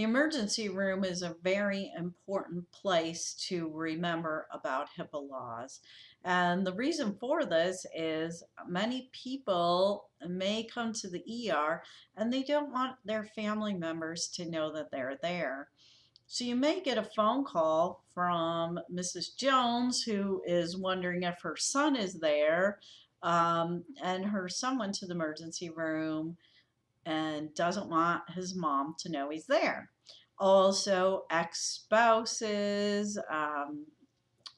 The emergency room is a very important place to remember about HIPAA laws. And the reason for this is many people may come to the ER and they don't want their family members to know that they're there. So you may get a phone call from Mrs. Jones who is wondering if her son is there, and her son went to the emergency room and doesn't want his mom to know he's there. Also, ex-spouses,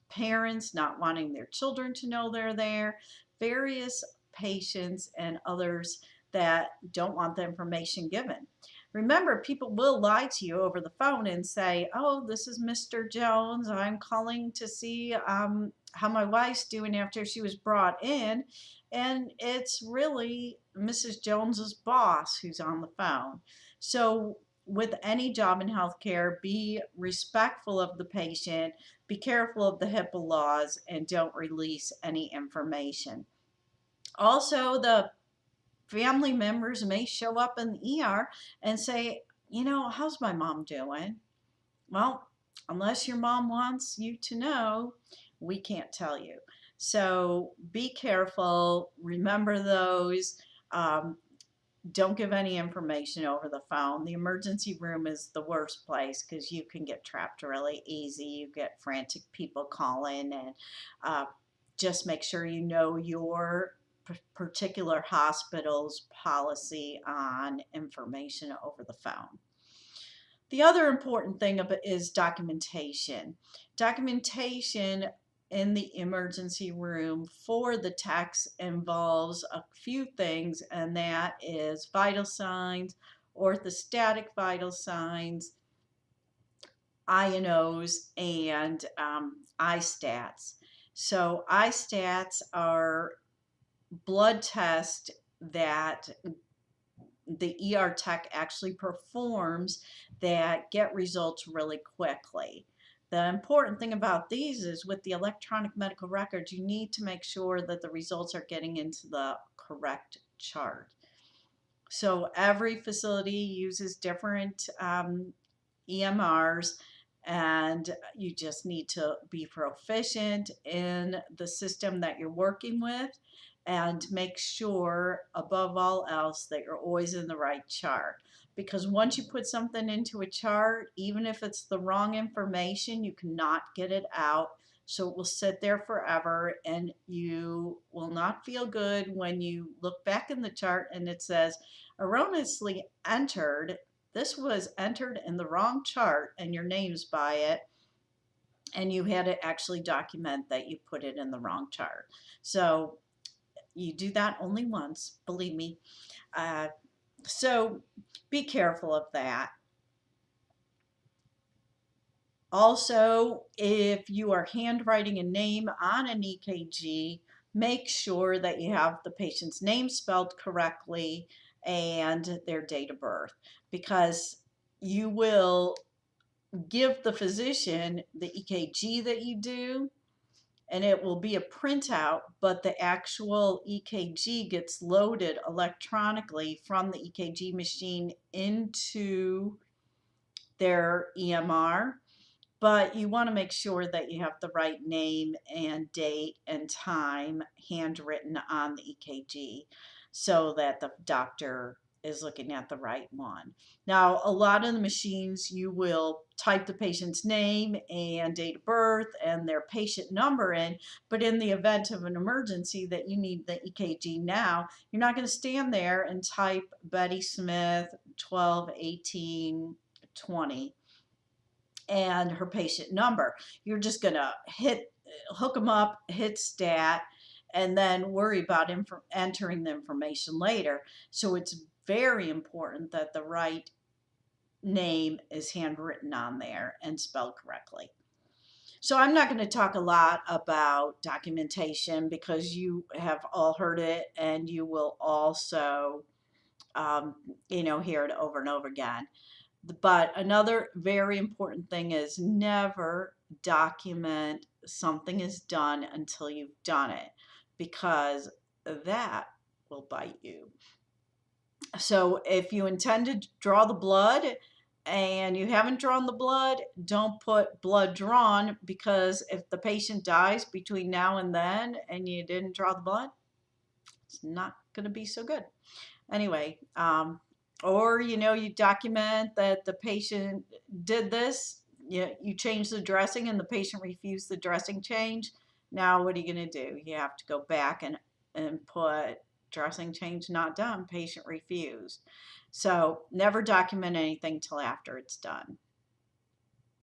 parents not wanting their children to know they're there, various patients and others that don't want the information given. Remember, people will lie to you over the phone and say, oh, this is Mr. Jones. I'm calling to see how my wife's doing after she was brought in. And it's really Mrs. Jones's boss who's on the phone. So with any job in healthcare, be respectful of the patient, be careful of the HIPAA laws, and don't release any information. Also, the family members may show up in the ER and say, how's my mom doing? Well, unless your mom wants you to know, we can't tell you. So be careful, remember those. Don't give any information over the phone. The emergency room is the worst place because you can get trapped really easy. You get frantic people calling, and just make sure you know your particular hospital's policy on information over the phone. The other important thing is documentation. Documentation in the emergency room for the techs involves a few things, and that is vital signs, orthostatic vital signs, INOs, and I-stats. So I-stats are blood tests that the ER tech actually performs that get results really quickly. The important thing about these is with the electronic medical records, you need to make sure that the results are getting into the correct chart. So every facility uses different EMRs, and you just need to be proficient in the system that you're working with and make sure above all else that you're always in the right chart, because once you put something into a chart, even if it's the wrong information, you cannot get it out. So it will sit there forever, and you will not feel good when you look back in the chart and it says erroneously entered. This was entered in the wrong chart and your name's by it, and you had to actually document that you put it in the wrong chart. So you do that only once, believe me. So be careful of that. Also, if you are handwriting a name on an EKG, make sure that you have the patient's name spelled correctly and their date of birth, because you will give the physician the EKG that you do, and it will be a printout, but the actual EKG gets loaded electronically from the EKG machine into their EMR. But you want to make sure that you have the right name and date and time handwritten on the EKG so that the doctor is looking at the right one. Now, a lot of the machines, you will type the patient's name and date of birth and their patient number in, but in the event of an emergency that you need the EKG now, you're not going to stand there and type Betty Smith 121820 and her patient number. You're just going to hook them up, hit stat, and then worry about entering the information later. So it's very important that the right name is handwritten on there and spelled correctly. So I'm not going to talk a lot about documentation because you have all heard it, and you will also hear it over and over again. But another very important thing is never document something is done until you've done it, because that will bite you. So if you intend to draw the blood, and you haven't drawn the blood, don't put blood drawn, because if the patient dies between now and then and you didn't draw the blood, it's not going to be so good. Anyway, or you document that the patient did this. You change the dressing and the patient refused the dressing change. Now what are you going to do? You have to go back and put dressing change not done, patient refused. So never document anything till after it's done.